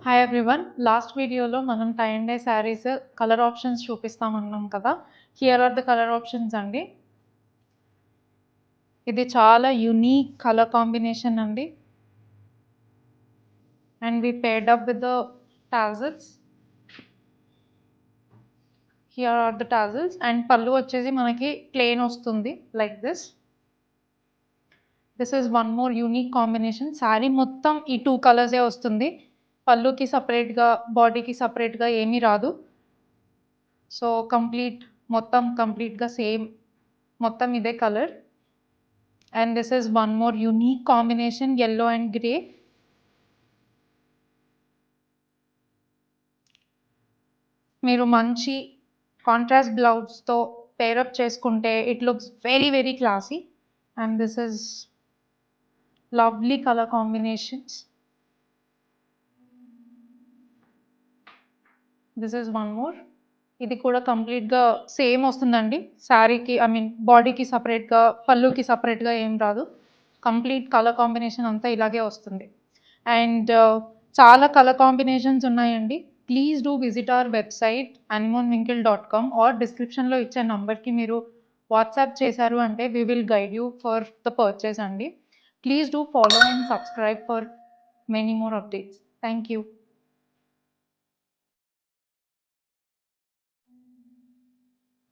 Hi everyone. Last వీడియోలో మనం tie and dye saris colour options చూపిస్తామన్నాం కదా. Here are the colour options అండి. ఇది చాలా యూనిక్ కలర్ కాంబినేషన్ అండి. And we paired up with the tassels. Here are the tassels and పళ్ళు వచ్చేసి మనకి ప్లెయిన్ వస్తుంది like this. This is one more unique combination. Sari మొత్తం ఈ 2 కలర్సే వస్తుంది. పళ్ళుకి సపరేట్గా, బాడీకి సపరేట్గా ఏమీ రాదు. సో మొత్తం కంప్లీట్గా సేమ్, మొత్తం ఇదే colour. And this is one more unique combination, yellow and grey. మీరు మంచి కాంట్రాస్ట్ బ్లౌజ్తో పేరప్ చేసుకుంటే it looks very very classy. And this is lovely colour combinations. This is one more. ఇది కూడా కంప్లీట్గా సేమ్ వస్తుందండి. శారీకి బాడీకి సపరేట్గా, పళ్ళుకి సపరేట్గా ఏం రాదు. కంప్లీట్ కలర్ కాంబినేషన్ అంతా ఇలాగే వస్తుంది. అండ్ చాలా కలర్ కాంబినేషన్స్ ఉన్నాయండి. Please do visit our website animonwinkle.com or డిస్క్రిప్షన్లో ఇచ్చే నంబర్కి మీరు వాట్సాప్ చేశారు అంటే we will guide you for the purchase అండి. Please do follow and subscribe for many more updates. Thank you.